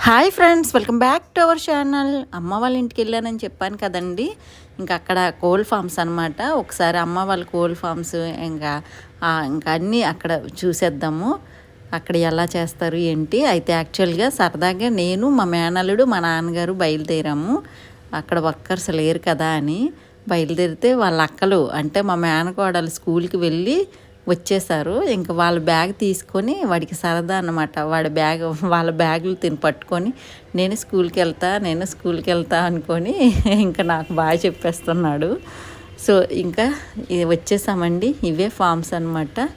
Hi friends, welcome back to our channel. అమ్మ వాళ్ళ ఇంటికి వెళ్ళానని చెప్పాను కదండి. ఇంకా అక్కడ కోల్ ఫామ్స్ అనమాట. ఒకసారి అమ్మ వాళ్ళ కోల్ ఫామ్స్ ఇంకా అన్నీ అక్కడ చూసేద్దాము. అక్కడ ఎలా చేస్తారు ఏంటి. అయితే యాక్చువల్గా సరదాగా నేను మా మేనల్లుడు మా నాన్నగారు బయలుదేరాము. అక్కడ వర్కర్స్ లేరు కదా అని బయలుదేరితే వాళ్ళ అక్కలు అంటే మా మేనకోడలు స్కూల్కి వెళ్ళి వచ్చేసారు. ఇంకా వాళ్ళ బ్యాగ్ తీసుకొని వాడికి సరదా అన్నమాట. వాళ్ళ బ్యాగులు పట్టుకొని నేను స్కూల్కి వెళ్తా అనుకొని ఇంకా నాకు బాగా చెప్పేస్తున్నాడు. సో ఇంకా వచ్చేసామండి. ఇవే ఫామ్స్ అనమాట.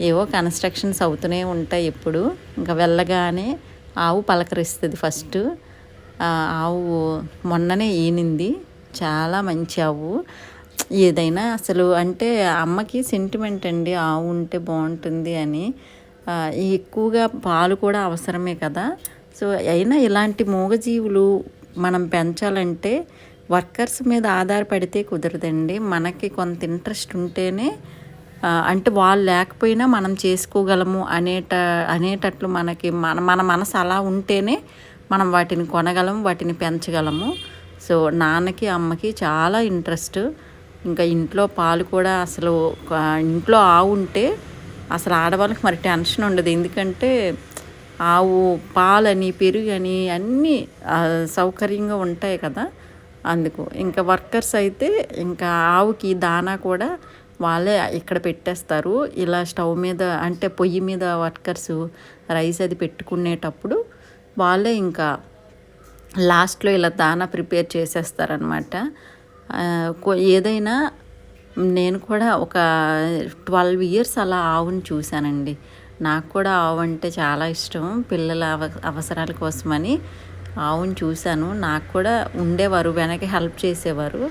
ఏవో కన్స్ట్రక్షన్స్ అవుతూనే ఉంటాయి ఎప్పుడు. ఇంకా వెళ్ళగానే ఆవు పలకరిస్తుంది ఫస్ట్. ఆవు మొన్ననే ఈనింది. చాలా మంచి ఆవు. ఏదైనా అసలు అంటే అమ్మకి సెంటిమెంట్ అండి, ఆవు ఉంటే బాగుంటుంది అని. ఎక్కువగా పాలు కూడా అవసరమే కదా. సో అయినా ఇలాంటి మూగజీవులు మనం పెంచాలంటే వర్కర్స్ మీద ఆధారపడితే కుదరదండి. మనకి కొంత ఇంట్రెస్ట్ ఉంటేనే అంటే వాళ్ళు లేకపోయినా మనం చేసుకోగలము అనేటట్లు మనకి మన మనసు అలా ఉంటేనే మనం వాటిని కొనగలము, వాటిని పెంచగలము. సో నాన్నకి అమ్మకి చాలా ఇంట్రెస్ట్. ఇంకా ఇంట్లో పాలు కూడా అసలు ఇంట్లో ఆవు ఉంటే అసలు ఆడవాళ్ళకి మరి టెన్షన్ ఉండదు. ఎందుకంటే ఆవు పాలని పెరుగని అన్నీ సౌకర్యంగా ఉంటాయి కదా. అందుకు ఇంకా వర్కర్స్ అయితే ఇంకా ఆవుకి దానా కూడా వాళ్ళే ఇక్కడ పెట్టేస్తారు. ఇలా స్టవ్ మీద అంటే పొయ్యి మీద వర్కర్స్ రైస్ అది పెట్టుకునేటప్పుడు వాళ్ళే ఇంకా లాస్ట్లో ఇలా దానా ప్రిపేర్ చేసేస్తారనమాట. ఏదైనా నేను కూడా ఒక 12 ఇయర్స్ అలా ఆవుని చూశానండి. నాకు కూడా ఆవు అంటే చాలా ఇష్టం. పిల్లల అవసరాల కోసమని ఆవుని చూశాను. నాకు కూడా ఉండేవారు, వెనక హెల్ప్ చేసేవారు.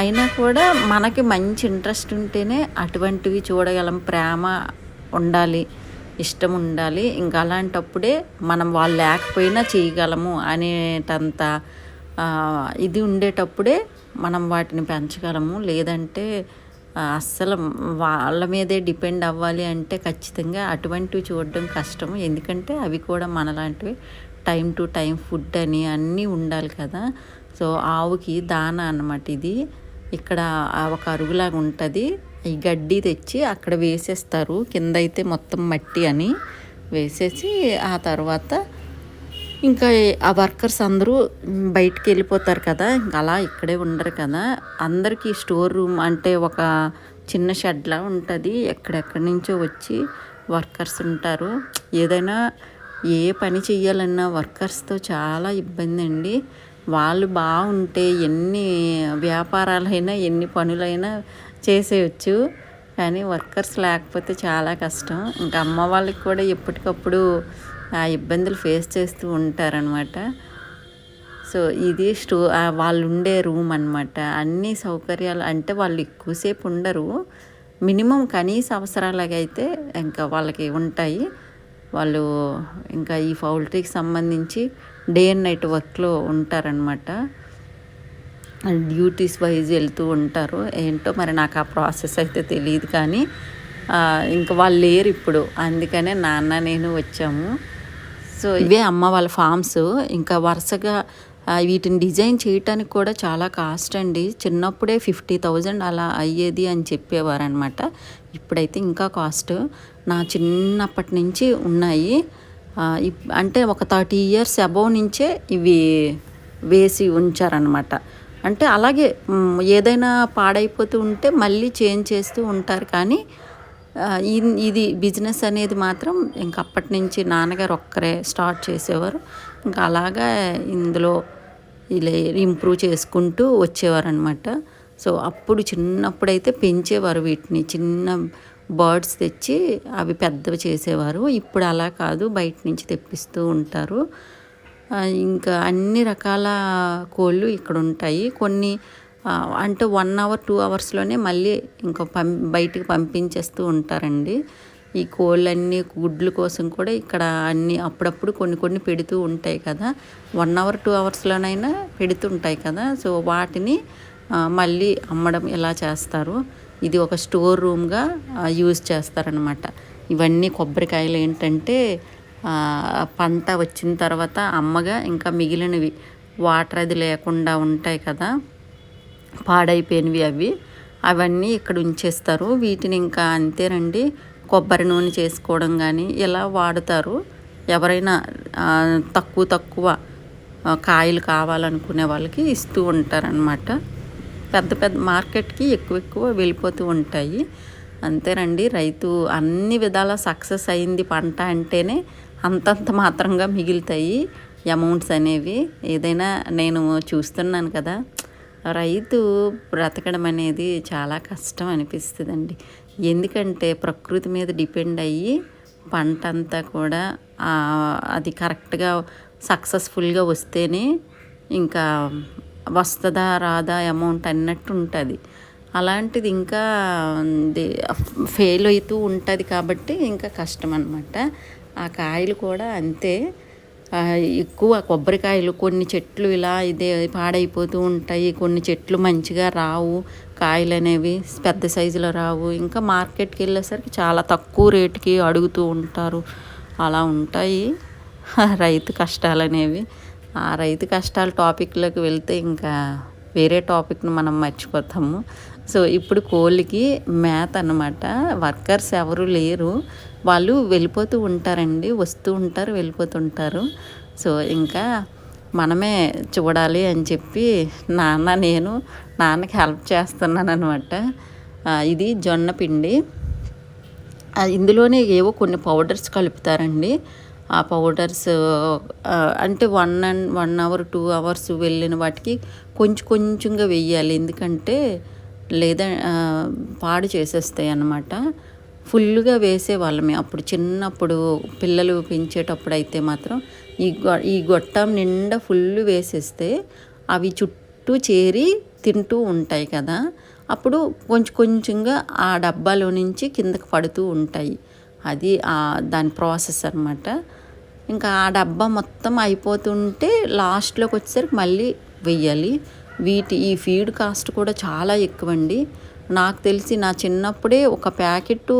అయినా కూడా మనకి మంచి ఇంట్రెస్ట్ ఉంటేనే అటువంటివి చూడగలం. ప్రేమ ఉండాలి, ఇష్టం ఉండాలి. ఇంకా అలాంటప్పుడే మనం వాళ్ళు లేకపోయినా చేయగలము అనేటంత ఇది ఉండేటప్పుడే మనం వాటిని పెంచగలము. లేదంటే అస్సలు వాళ్ళ మీదే డిపెండ్ అవ్వాలి అంటే ఖచ్చితంగా అటువంటివి చూడడం కష్టము. ఎందుకంటే అవి కూడా మనలాంటివి టైం టు టైం ఫుడ్ అని అన్నీ ఉండాలి కదా. సో ఆవుకి దానా అన్నమాట ఇది. ఇక్కడ ఒక అరుగులాగా ఉంటుంది. ఈ గడ్డి తెచ్చి అక్కడ వేసేస్తారు. కింద అయితే మొత్తం మట్టి అని వేసేసి ఆ తర్వాత ఇంకా ఆ వర్కర్స్ అందరూ బయటికి వెళ్ళిపోతారు కదా. ఇంకా అలా ఇక్కడే ఉండరు కదా. అందరికీ స్టోర్ రూమ్ అంటే ఒక చిన్న షెడ్లా ఉంటుంది. ఎక్కడెక్కడి నుంచో వచ్చి వర్కర్స్ ఉంటారు. ఏదైనా ఏ పని చెయ్యాలన్నా వర్కర్స్తో చాలా ఇబ్బంది అండి. వాళ్ళు బాగుంటే ఎన్ని వ్యాపారాలైనా ఎన్ని పనులైనా చేసేయచ్చు. కానీ వర్కర్స్ లేకపోతే చాలా కష్టం. ఇంకా అమ్మ వాళ్ళకి కూడా ఎప్పటికప్పుడు ఆ ఇబ్బందులు ఫేస్ చేస్తూ ఉంటారనమాట. సో ఇది వాళ్ళు ఉండే రూమ్ అనమాట. అన్ని సౌకర్యాలు అంటే వాళ్ళు ఎక్కువసేపు ఉండరు. మినిమం కనీస అవసరాలకైతే ఇంకా వాళ్ళకి ఉంటాయి. వాళ్ళు ఇంకా ఈ పౌల్ట్రీకి సంబంధించి డే అండ్ నైట్ వర్క్లో ఉంటారనమాట. డ్యూటీస్ వైజ్ వెళ్తూ ఉంటారు. ఏంటో మరి నాకు ఆ ప్రాసెస్ అయితే తెలియదు. కానీ ఇంకా వాళ్ళు లేరు ఇప్పుడు. అందుకనే నాన్న నేను వచ్చాము. సో ఇవే అమ్మ వాళ్ళ ఫామ్స్. ఇంకా వరుసగా వీటిని డిజైన్ చేయటానికి కూడా చాలా కాస్ట్ అండి. చిన్నప్పుడే 50,000 అలా అయ్యేది అని చెప్పేవారు అనమాట. ఇప్పుడైతే ఇంకా కాస్ట్. నా చిన్నప్పటి నుంచి ఉన్నాయి. అంటే ఒక 30 ఇయర్స్ అబౌవ్ నుంచే ఇవి వేసి ఉంచారనమాట. అంటే అలాగే ఏదైనా పాడైపోతూ ఉంటే మళ్ళీ చేంజ్ చేస్తూ ఉంటారు. కానీ ఇది బిజినెస్ అనేది మాత్రం ఇంక అప్పటి నుంచి నాన్నగారు ఒక్కరే స్టార్ట్ చేసేవారు. ఇంకా అలాగా ఇందులో ఇలా ఇంప్రూవ్ చేసుకుంటూ వచ్చేవారు అనమాట. సో అప్పుడు చిన్నప్పుడైతే పెంచేవారు వీటిని. చిన్న బర్డ్స్ తెచ్చి అవి పెద్దవి చేసేవారు. ఇప్పుడు అలా కాదు, బయట నుంచి తెప్పిస్తూ ఉంటారు. ఇంకా అన్ని రకాల కోళ్ళు ఇక్కడ ఉంటాయి. కొన్ని అంటే 1 అవర్ 2 అవర్స్లోనే మళ్ళీ ఇంకా బయటికి పంపించేస్తూ ఉంటారండి. ఈ కోళ్ళన్నీ గుడ్ల కోసం కూడా ఇక్కడ అన్నీ అప్పుడప్పుడు కొన్ని పెడుతూ ఉంటాయి కదా. 1 అవర్ 2 అవర్స్లోనైనా పెడుతుంటాయి కదా. సో వాటిని మళ్ళీ అమ్మడం ఇలా చేస్తారు. ఇది ఒక స్టోర్ రూమ్గా యూజ్ చేస్తారనమాట. ఇవన్నీ కొబ్బరికాయలు ఏంటంటే పంట వచ్చిన తర్వాత అమ్మగా ఇంకా మిగిలినవి వాటర్ అది లేకుండా ఉంటాయి కదా, పాడైపోయినవి అవన్నీ ఇక్కడ ఉంచేస్తారు. వీటిని ఇంకా అంతేనండి, కొబ్బరి నూనె చేసుకోవడం కానీ ఇలా వాడుతారు. ఎవరైనా తక్కువ కాయలు కావాలనుకునే వాళ్ళకి ఇస్తూ ఉంటారనమాట. పెద్ద పెద్ద మార్కెట్కి ఎక్కువ వెళ్ళిపోతూ ఉంటాయి. అంతేనండి, రైతు అన్ని విధాల సక్సెస్ అయింది పంట అంటేనే అంతంత మాత్రంగా మిగులుతాయి అమౌంట్స్ అనేవి. ఏదైనా నేను చూస్తున్నాను కదా, రైతు బ్రతకడం అనేది చాలా కష్టం అనిపిస్తుందండి. ఎందుకంటే ప్రకృతి మీద డిపెండ్ అయ్యి పంట అంతా కూడా అది కరెక్ట్గా సక్సెస్ఫుల్గా వస్తేనే ఇంకా వస్తుందా రాదా అమౌంట్ అన్నట్టు ఉంటుంది. అలాంటిది ఇంకా ఫెయిల్ అవుతూ ఉంటుంది కాబట్టి ఇంకా కష్టం అన్నమాట. ఆ కాయలు కూడా అంతే, ఎక్కువ కొబ్బరికాయలు కొన్ని చెట్లు ఇలా ఇదే పాడైపోతూ ఉంటాయి, కొన్ని చెట్లు మంచిగా రావు, కాయలు అనేవి పెద్ద సైజులో రావు. ఇంకా మార్కెట్కి వెళ్ళేసరికి చాలా తక్కువ రేటుకి అడుగుతూ ఉంటారు. అలా ఉంటాయి రైతు కష్టాలు అనేవి. ఆ రైతు కష్టాల టాపిక్లోకి వెళ్తే ఇంకా వేరే టాపిక్ను మనం మర్చిపోతాము. సో ఇప్పుడు కోళ్ళకి మేత అన్నమాట. వర్కర్స్ ఎవరు లేరు, వాళ్ళు వెళ్ళిపోతూ ఉంటారండి, వస్తూ ఉంటారు వెళ్ళిపోతుంటారు. సో ఇంకా మనమే చూడాలి అని చెప్పి నేను నాన్నకి హెల్ప్ చేస్తున్నాను అనమాట. ఇది జొన్న పిండి, ఇందులోనే ఏవో కొన్ని పౌడర్స్ కలుపుతారండి. ఆ పౌడర్స్ అంటే 1 అవర్ 2 అవర్స్ వెళ్ళిన వాటికి కొంచెంగా వెయ్యాలి. ఎందుకంటే లేదా పాడు చేసేస్తాయి అన్నమాట. ఫుల్గా వేసేవాళ్ళమే అప్పుడు చిన్నప్పుడు, పిల్లలు పెంచేటప్పుడు అయితే మాత్రం ఈ గొట్టం నిండా ఫుల్ వేసేస్తే అవి చుట్టూ చేరి తింటూ ఉంటాయి కదా, అప్పుడు కొంచెంగా ఆ డబ్బాలో నుంచి కిందకి పడుతూ ఉంటాయి. అది దాని ప్రాసెస్ అన్నమాట. ఇంకా ఆ డబ్బా మొత్తం అయిపోతుంటే లాస్ట్లోకి వచ్చేసరికి మళ్ళీ వెయ్యాలి. ఈ ఫీడ్ కాస్ట్ కూడా చాలా ఎక్కువండి. నాకు తెలిసి నా చిన్నప్పుడే ఒక ప్యాకెట్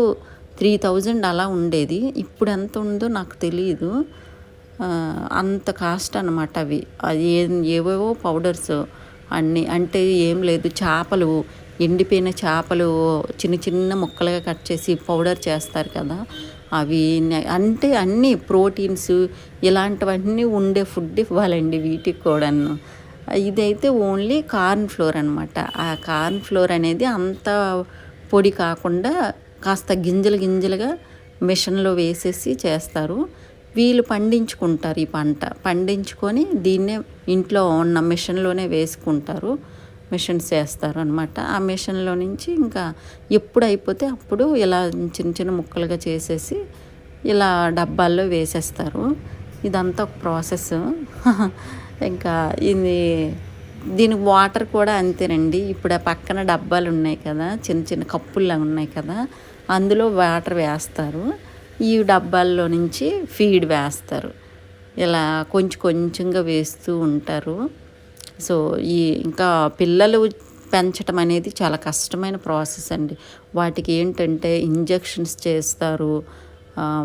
3000 అలా ఉండేది. ఇప్పుడు ఎంత ఉందో నాకు తెలియదు. అంత కాస్ట్ అనమాట అవి. అది ఏవేవో పౌడర్స్ అన్నీ, అంటే ఏం లేదు, చేపలు, ఎండిపోయిన చేపలు చిన్న ముక్కలుగా కట్ చేసి పౌడర్ చేస్తారు కదా, అవి అంటే అన్నీ ప్రోటీన్స్ ఇలాంటివన్నీ ఉండే ఫుడ్ ఇవ్వాలండి వీటికి కూడాను. ఇదైతే ఓన్లీ కార్న్ ఫ్లోర్ అనమాట. ఆ కార్న్ ఫ్లోర్ అనేది అంత పొడి కాకుండా కాస్త గింజలుగా మిషన్లో వేసేసి చేస్తారు. వీళ్ళు పండించుకుంటారు ఈ పంట, పండించుకొని దీన్నే ఇంట్లో ఉన్న మిషన్లోనే వేసుకుంటారు, మిషన్స్ వేస్తారు అనమాట. ఆ మిషన్లో నుంచి ఇంకా ఎప్పుడు అయిపోతే అప్పుడు ఇలా చిన్న ముక్కలుగా చేసేసి ఇలా డబ్బాల్లో వేసేస్తారు. ఇదంతా ఒక ప్రాసెస్. ఇంకా దీనికి వాటర్ కూడా అంతేనండి. ఇప్పుడు ఆ పక్కన డబ్బాలు ఉన్నాయి కదా, చిన్న కప్పుల్లా ఉన్నాయి కదా, అందులో వాటర్ వేస్తారు. ఈ డబ్బాల్లో నుంచి ఫీడ్ వేస్తారు. ఇలా కొంచెంగా వేస్తూ ఉంటారు. సో ఇంకా పిల్లలు పెంచడం అనేది చాలా కష్టమైన ప్రాసెస్ అండి. వాటికి ఏంటంటే ఇంజెక్షన్స్ చేస్తారు.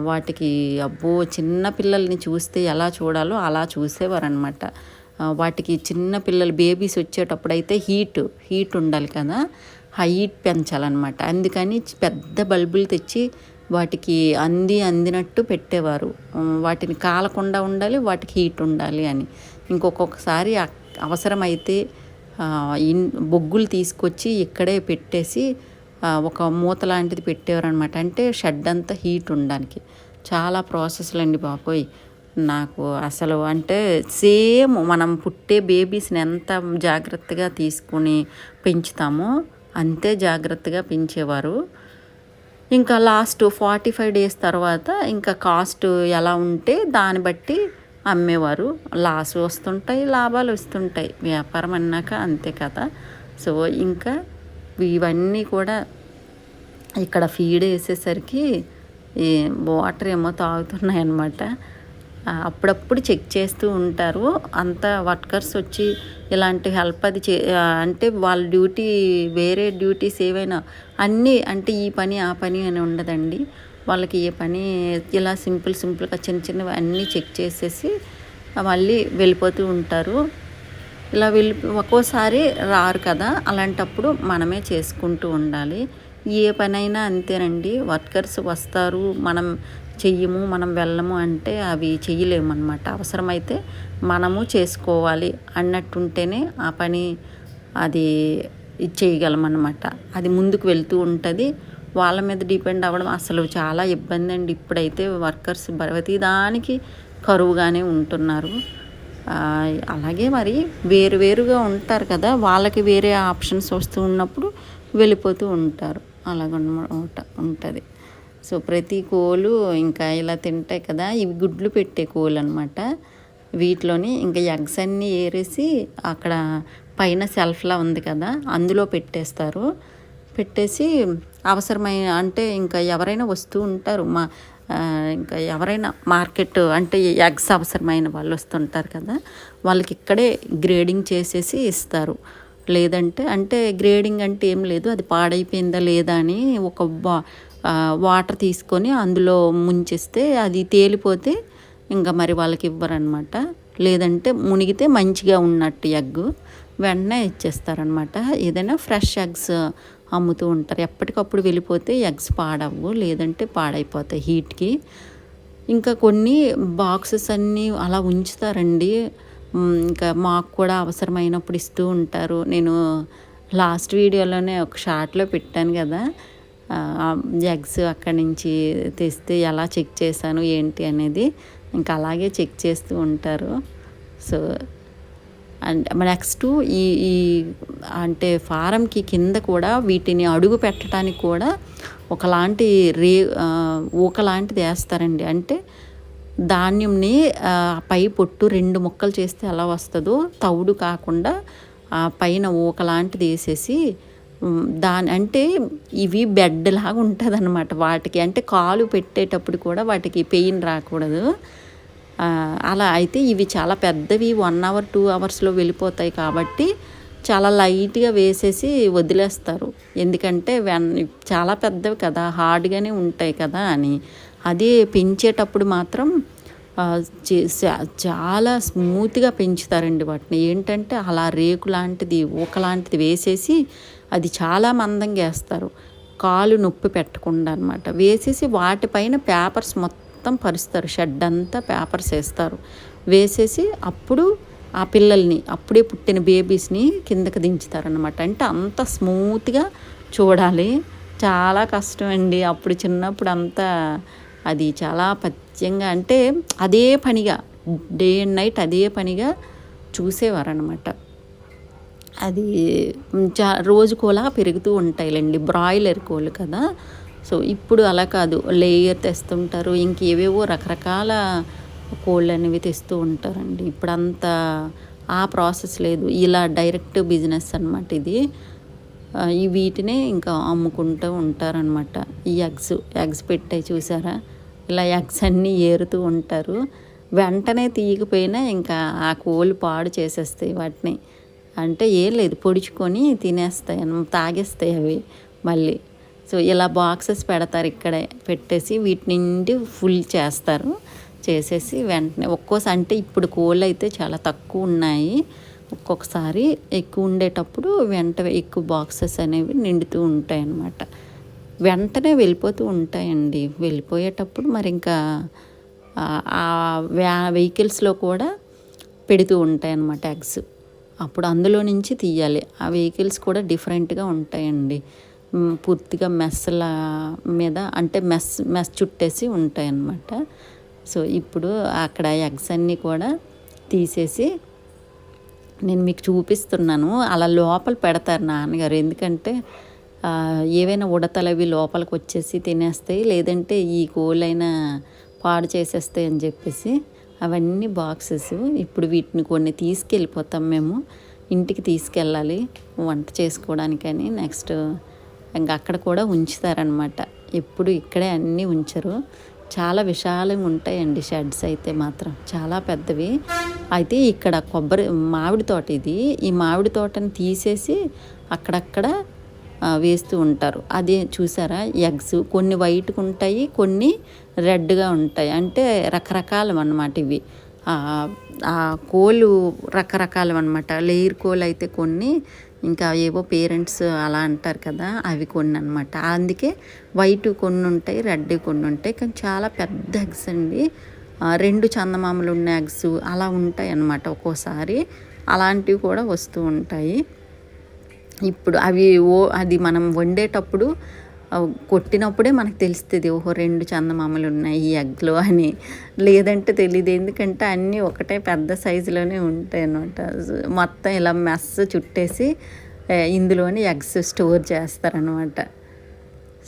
వాటికి అబ్బో, చిన్న పిల్లల్ని చూస్తే ఎలా చూడాలో అలా చూసేవారనమాట. వాటికి చిన్న పిల్లలు బేబీస్ వచ్చేటప్పుడు అయితే హీట్ ఉండాలి కదా, హీట్ పెంచాలన్నమాట. అందుకని పెద్ద బల్బులు తెచ్చి వాటికి అందినట్టు పెట్టేవారు. వాటిని కాలకుండా ఉండాలి, వాటికి హీట్ ఉండాలి అని. ఇంకొకసారి అవసరమైతే బొగ్గులు తీసుకొచ్చి ఇక్కడే పెట్టేసి ఒక మూత లాంటిది పెట్టేవారనమాట. అంటే షెడ్ అంతా హీట్ ఉండడానికి. చాలా ప్రాసెస్లు అండి బాబోయ్. నాకు అసలు అంటే సేమ్ మనం పుట్టే బేబీస్ని ఎంత జాగ్రత్తగా తీసుకుని పెంచుతామో అంతే జాగ్రత్తగా పెంచేవారు. ఇంకా లాస్ట్ 45 days తర్వాత ఇంకా కాస్ట్ ఎలా ఉంటే దాన్ని బట్టి అమ్మేవారు. లాస్ వస్తుంటాయి, లాభాలు వస్తుంటాయి, వ్యాపారం అన్నాక అంతే కదా. సో ఇంకా ఇవన్నీ కూడా ఇక్కడ ఫీడ్ వేసేసరికి ఈ వాటర్ ఏమో తాగుతున్నాయి అన్నమాట. అప్పుడప్పుడు చెక్ చేస్తూ ఉంటారు. అంతా వర్కర్స్ వచ్చి ఇలాంటి హెల్ప్ అది అంటే వాళ్ళ డ్యూటీ, వేరే డ్యూటీస్ ఏవైనా అన్నీ, అంటే ఈ పని ఆ పని అని ఉండదండి. వాళ్ళకి ఏ పని ఇలా సింపుల్గా చిన్నవి అన్నీ చెక్ చేసేసి మళ్ళీ వెళ్ళిపోతూ ఉంటారు. ఇలా ఒక్కోసారి రారు కదా, అలాంటప్పుడు మనమే చేసుకుంటూ ఉండాలి. ఏ పనైనా అంతేనండి, వర్కర్స్ వస్తారు, మనం చెయ్యము, మనం వెళ్ళము అంటే అవి చెయ్యలేమన్నమాట. అవసరమైతే మనము చేసుకోవాలి అన్నట్టుంటేనే ఆ పని అది చేయగలం అన్నమాట. అది ముందుకు వెళ్తూ ఉంటుంది. వాళ్ళ మీద డిపెండ్ అవ్వడం అసలు చాలా ఇబ్బంది అండి. ఇప్పుడైతే వర్కర్స్ ప్రతిదానికి కరువుగానే ఉంటున్నారు. అలాగే మరి వేరుగా ఉంటారు కదా, వాళ్ళకి వేరే ఆప్షన్స్ వస్తూ ఉన్నప్పుడు వెళ్ళిపోతూ ఉంటారు. అలాగనమాట ఉంటుంది. సో ప్రతి కోళ్ళు ఇంకా ఇలా తింటాయి కదా, ఇవి గుడ్లు పెట్టే కోళ్ళు అనమాట. వీటిలోని ఇంకా ఎగ్స్ అన్నీ ఏరేసి అక్కడ పైన సెల్ఫ్లా ఉంది కదా, అందులో పెట్టేసి అవసరమైన అంటే ఇంకా ఎవరైనా వస్తూ ఉంటారు. ఇంకా ఎవరైనా మార్కెట్ అంటే ఎగ్స్ అవసరమైన వాళ్ళు వస్తుంటారు కదా, వాళ్ళకి ఇక్కడే గ్రేడింగ్ చేసేసి ఇస్తారు. లేదంటే అంటే గ్రేడింగ్ అంటే ఏం లేదు, అది పాడైపోయిందా లేదా అని ఒక వాటర్ తీసుకొని అందులో ముంచేస్తే అది తేలిపోతే ఇంకా మరి వాళ్ళకి ఇవ్వరనమాట. లేదంటే మునిగితే మంచిగా ఉన్నట్టు ఎగ్ వెంటనే ఇచ్చేస్తారనమాట. ఏదైనా ఫ్రెష్ ఎగ్స్ అమ్ముతూ ఉంటారు. ఎప్పటికప్పుడు వెళ్ళిపోతే ఎగ్స్ పాడవు, లేదంటే పాడైపోతాయి హీట్కి. ఇంకా కొన్ని బాక్సెస్ అన్నీ అలా ఉంచుతారండి. ఇంకా మాకు కూడా అవసరమైనప్పుడు ఇస్తూ ఉంటారు. నేను లాస్ట్ వీడియోలోనే ఒక షార్ట్లో పెట్టాను కదా, ఎగ్స్ అక్కడి నుంచి తెస్తే ఎలా చెక్ చేశాను ఏంటి అనేది. ఇంకా అలాగే చెక్ చేస్తూ ఉంటారు. సో అండ్ నెక్స్ట్ ఈ అంటే ఫారంకి కింద కూడా వీటిని అడుగు పెట్టడానికి కూడా ఒకలాంటి ఊకలాంటిది వేస్తారండి. అంటే ధాన్యంని పై పొట్టు 2 ముక్కలు చేస్తే ఎలా వస్తుందో తౌడు కాకుండా ఆ పైన ఊకలాంటిది వేసేసి అంటే ఇవి బెడ్ లాగా ఉంటుంది అనమాట వాటికి. అంటే కాలు పెట్టేటప్పుడు కూడా వాటికి పెయిన్ రాకూడదు. అలా అయితే ఇవి చాలా పెద్దవి, 1 అవర్ 2 అవర్స్లో వెళ్ళిపోతాయి కాబట్టి చాలా లైట్గా వేసేసి వదిలేస్తారు. ఎందుకంటే చాలా పెద్దవి కదా, హార్డ్గానే ఉంటాయి కదా అని. అదే పెంచేటప్పుడు మాత్రం చాలా స్మూత్గా పెంచుతారండి వాటిని. ఏంటంటే అలా రేకు లాంటిది ఊకలాంటిది వేసేసి అది చాలా మందంగా వేస్తారు, కాలు నొప్పి పెట్టకుండా అనమాట. వేసేసి వాటిపైన పేపర్స్ మొత్తం పరుస్తారు, షెడ్ అంతా పేపర్స్ వేసేసి అప్పుడు ఆ పిల్లల్ని అప్పుడే పుట్టిన బేబీస్ని కిందకి దించుతారనమాట. అంటే అంత స్మూత్గా చూడాలి, చాలా కష్టం అండి. అప్పుడు చిన్నప్పుడు అంతా అది చాలా పద్యంగా అంటే అదే పనిగా డే అండ్ నైట్ అదే పనిగా చూసేవారనమాట. అది రోజు కోలా పెరుగుతూ ఉంటాయిలేండి, బ్రాయిలర్ కోళ్ళు కదా. సో ఇప్పుడు అలా కాదు, లేయర్ తెస్తుంటారు, ఇంకేవేవో రకరకాల కోళ్ళు అనేవి తెస్తూ ఉంటారండి. ఇప్పుడంతా ఆ ప్రాసెస్ లేదు, ఇలా డైరెక్ట్ బిజినెస్ అనమాట ఇది. ఈ వీటినే ఇంకా అమ్ముకుంటూ ఉంటారనమాట. ఈ ఎగ్స్ పెట్టాయి చూసారా, ఇలా ఎగ్స్ అన్నీ ఏరుతూ ఉంటారు. వెంటనే తీయకపోయినా ఇంకా ఆ కోళ్ళు పాడు చేసేస్తాయి వాటిని. అంటే ఏం లేదు, పొడుచుకొని తినేస్తాయి, తాగేస్తాయి అవి మళ్ళీ. సో ఇలా బాక్సెస్ పెడతారు, ఇక్కడే పెట్టేసి వీటి నుండి ఫుల్ చేసేసి వెంటనే ఒక్కోసారి అంటే ఇప్పుడు కోళ్ళు అయితే చాలా తక్కువ ఉన్నాయి. ఒక్కొక్కసారి ఎక్కువ ఉండేటప్పుడు ఎక్కువ బాక్సెస్ అనేవి నిండుతూ ఉంటాయి అన్నమాట. వెంటనే వెళ్ళిపోతూ ఉంటాయండి. వెళ్ళిపోయేటప్పుడు మరి ఇంకా వెహికల్స్లో కూడా పెడుతూ ఉంటాయి అన్నమాట ఎగ్స్. అప్పుడు అందులో నుంచి తీయాలి. ఆ వెహికల్స్ కూడా డిఫరెంట్గా ఉంటాయండి, పూర్తిగా మెస్ల మీద అంటే మెస్ చుట్టేసి ఉంటాయి అన్నమాట. సో ఇప్పుడు అక్కడ ఎగ్స్ అన్నీ కూడా తీసేసి నేను మీకు చూపిస్తున్నాను. అలా లోపల పెడతారు నాన్నగారు, ఎందుకంటే ఏవైనా ఉడతలు అవి లోపలికి వచ్చేసి తినేస్తాయి, లేదంటే ఈ కోళ్ళైనా పాడు చేసేస్తాయి అని చెప్పేసి అవన్నీ బాక్సెస్. ఇప్పుడు వీటిని కొన్ని తీసుకెళ్ళిపోతాం, మేము ఇంటికి తీసుకెళ్ళాలి వంట చేసుకోవడానికని. నెక్స్ట్ ఇంకా అక్కడ కూడా ఉంచుతారనమాట. ఎప్పుడు ఇక్కడే అన్నీ ఉంచరు, చాలా విశాలంగా ఉంటాయండి షెడ్స్ అయితే మాత్రం చాలా పెద్దవి. అయితే ఇక్కడ మామిడి తోట ఇది. ఈ మామిడి తోటని తీసేసి అక్కడక్కడ వేస్తూ ఉంటారు. అది చూసారా ఎగ్స్ కొన్ని వైట్గా ఉంటాయి, కొన్ని రెడ్గా ఉంటాయి. అంటే రకరకాలు అన్నమాట ఇవి. కోళ్ళు రకరకాలు అనమాట. లేయర్ కోళ్ళు అయితే కొన్ని, ఇంకా ఏవో పేరెంట్స్ అలా అంటారు కదా, అవి కొన్ని అనమాట. అందుకే వైట్ కొన్ని ఉంటాయి, రెడ్ కొన్ని ఉంటాయి. కానీ చాలా పెద్ద ఎగ్స్ అండి. 2 చందమామలు ఉన్న ఎగ్స్ అలా ఉంటాయి అన్నమాట. ఒక్కోసారి అలాంటివి కూడా వస్తూ ఉంటాయి. ఇప్పుడు అది మనం వండేటప్పుడు కొట్టినప్పుడే మనకు తెలుస్తుంది, ఓహో 2 చందమామలు ఉన్నాయి ఈ ఎగ్లో అని. లేదంటే తెలియదు, ఎందుకంటే అన్నీ ఒకటే పెద్ద సైజులోనే ఉంటాయి అన్నమాట. మొత్తం ఇలా మెస్ చుట్టేసి ఇందులోని ఎగ్స్ స్టోర్ చేస్తారనమాట.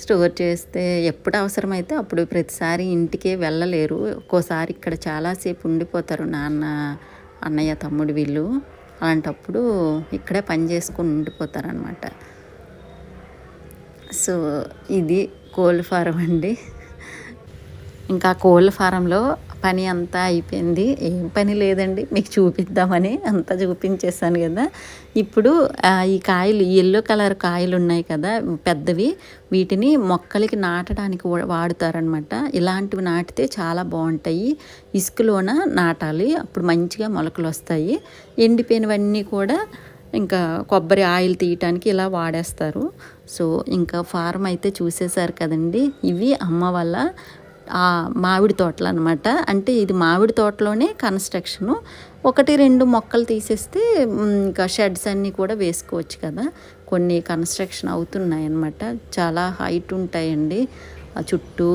స్టోర్ చేస్తే ఎప్పుడు అవసరమైతే అప్పుడు, ప్రతిసారి ఇంటికే వెళ్ళలేరు. ఒక్కోసారి ఇక్కడ చాలాసేపు ఉండిపోతారు నాన్న, అన్నయ్య, తమ్ముడు వీళ్ళు. అలాంటప్పుడు ఇక్కడే పని చేసుకుని ఉండిపోతారనమాట. సో ఇది కోళ్ళ ఫారం అండి. ఇంకా కోళ్ళ ఫారంలో పని అంతా అయిపోయింది. ఏం పని లేదండి, మీకు చూపిద్దామని అంతా చూపించేసాను కదా. ఇప్పుడు ఈ కాయలు, ఎల్లో కలర్ కాయలు ఉన్నాయి కదా పెద్దవి, వీటిని మొక్కలకి నాటడానికి వాడుతారనమాట. ఇలాంటివి నాటితే చాలా బాగుంటాయి. ఇసుకలోన నాటాలి, అప్పుడు మంచిగా మొలకలు వస్తాయి. ఎండిపోయినవన్నీ కూడా ఇంకా కొబ్బరి ఆయిల్ తీయటానికి ఇలా వాడేస్తారు. సో ఇంకా ఫారం అయితే చూసేశారు కదండి. ఇవి అమ్మ వాళ్ళ మామిడి తోటలు అనమాట. అంటే ఇది మామిడి తోటలోనే కన్స్ట్రక్షను. 1-2 మొక్కలు తీసేస్తే ఇంకా షెడ్స్ అన్నీ కూడా వేసుకోవచ్చు కదా. కొన్ని కన్స్ట్రక్షన్ అవుతున్నాయి అన్నమాట. చాలా హైట్ ఉంటాయండి చుట్టూ,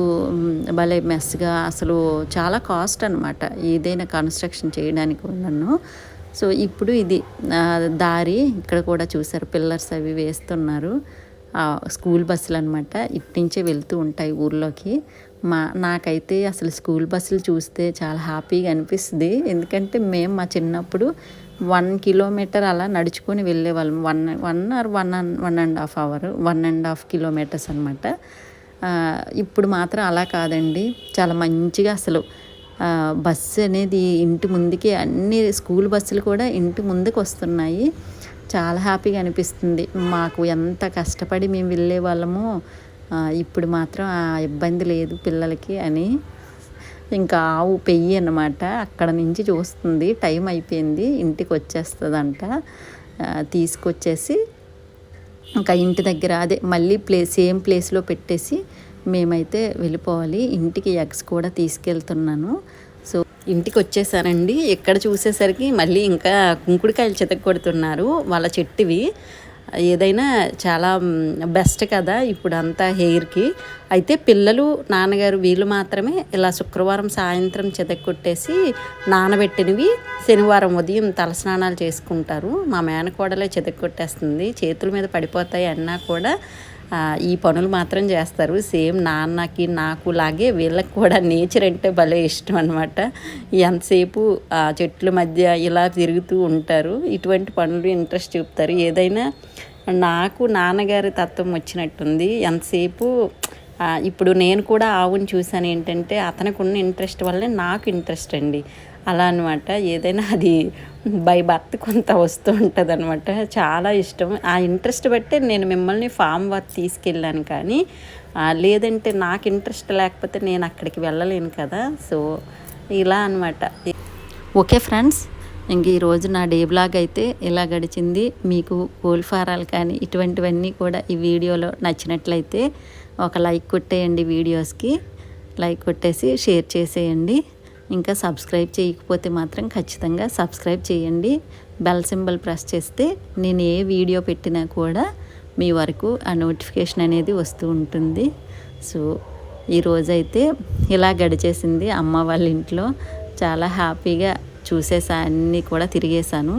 భలే మెస్గా, అసలు చాలా కాస్ట్ అనమాట ఏదైనా కన్స్ట్రక్షన్ చేయడానికి ఉన్నాను. సో ఇప్పుడు ఇది దారి, ఇక్కడ కూడా చూసారు పిల్లర్స్ అవి వేస్తున్నారు. స్కూల్ బస్సులు అనమాట, ఇట్నుంచే వెళ్తూ ఉంటాయి ఊర్లోకి. నాకైతే అసలు స్కూల్ బస్సులు చూస్తే చాలా హ్యాపీగా అనిపిస్తుంది. ఎందుకంటే మేము మా చిన్నప్పుడు 1 కిలోమీటర్ అలా నడుచుకొని వెళ్ళేవాళ్ళం. 1.5 అవర్, 1.5 కిలోమీటర్స్ అనమాట. ఇప్పుడు మాత్రం అలా కాదండి, చాలా మంచిగా అసలు బస్సు అనేది ఇంటి ముందుకి, అన్ని స్కూల్ బస్సులు కూడా ఇంటి ముందుకు వస్తున్నాయి. చాలా హ్యాపీగా అనిపిస్తుంది. మాకు ఎంత కష్టపడి మేము వెళ్ళే వాళ్ళము, ఇప్పుడు మాత్రం ఆ ఇబ్బంది లేదు పిల్లలకి అని. ఇంకా ఆవు పెయ్యి అన్నమాట, అక్కడ నుంచి చూస్తుంది, టైం అయిపోయింది, ఇంటికి వచ్చేస్తుందంట. తీసుకొచ్చేసి ఇంకా ఇంటి దగ్గర అదే మళ్ళీ సేమ్ ప్లేస్లో పెట్టేసి మేమైతే వెళ్ళిపోవాలి. ఇంటికి ఎగ్స్ కూడా తీసుకెళ్తున్నాను. సో ఇంటికి వచ్చేసానండి. ఇక్కడ చూసేసరికి మళ్ళీ ఇంకా కుంకుడుకాయలు చితక్కొడుతున్నారు. వాళ్ళ చెట్టువి ఏదైనా చాలా బెస్ట్ కదా ఇప్పుడు అంతా హెయిర్కి. అయితే పిల్లలు, నాన్నగారు వీళ్ళు మాత్రమే ఇలా శుక్రవారం సాయంత్రం చితక్కొట్టేసి నానబెట్టినవి శనివారం ఉదయం తలస్నానాలు చేసుకుంటారు. మా మేనకోడలే చితక్కొట్టేస్తుంది, చేతుల మీద పడిపోతాయి అన్నా కూడా ఈ పనులు మాత్రం చేస్తారు. సేమ్ నాన్నకి నాకు లాగే వీళ్ళకి కూడా నేచర్ అంటే భలే ఇష్టం అనమాట. ఎంతసేపు చెట్ల మధ్య ఇలా తిరుగుతూ ఉంటారు, ఇటువంటి పనులు ఇంట్రెస్ట్ చూపుతారు. ఏదైనా నాకు నాన్నగారి తత్వం వచ్చినట్టుంది. ఎంతసేపు ఇప్పుడు నేను కూడా ఆవుని చూసాను, ఏంటంటే అతనికి ఉన్న ఇంట్రెస్ట్ వల్లే నాకు ఇంట్రెస్ట్ అండి. అలా అనమాట. ఏదైనా అది బై బర్త్ కొంత వస్తూ ఉంటుంది అనమాట. చాలా ఇష్టం. ఆ ఇంట్రెస్ట్ బట్టే నేను మిమ్మల్ని ఫామ్ వర్క్ తీసుకెళ్ళాను. కానీ లేదంటే నాకు ఇంట్రెస్ట్ లేకపోతే నేను అక్కడికి వెళ్ళలేను కదా. సో ఇలా అనమాట. ఓకే ఫ్రెండ్స్, ఇంక ఈరోజు నా డే బ్లాగ్ అయితే ఇలా గడిచింది. మీకు కోళ్ళ ఫారాలు కానీ ఇటువంటివన్నీ కూడా ఈ వీడియోలో నచ్చినట్లయితే ఒక లైక్ కొట్టేయండి, వీడియోస్కి లైక్ కొట్టేసి షేర్ చేసేయండి. ఇంకా సబ్స్క్రైబ్ చేయకపోతే మాత్రం ఖచ్చితంగా సబ్స్క్రైబ్ చేయండి. బెల్ సింబల్ ప్రెస్ చేస్తే నేను ఏ వీడియో పెట్టినా కూడా మీ వరకు ఆ నోటిఫికేషన్ అనేది వస్తూ ఉంటుంది. సో ఈరోజైతే ఇలా గడిచేసింది అమ్మ వాళ్ళ ఇంట్లో. చాలా హ్యాపీగా చూసేసా, అన్నీ కూడా తిరిగేశాను.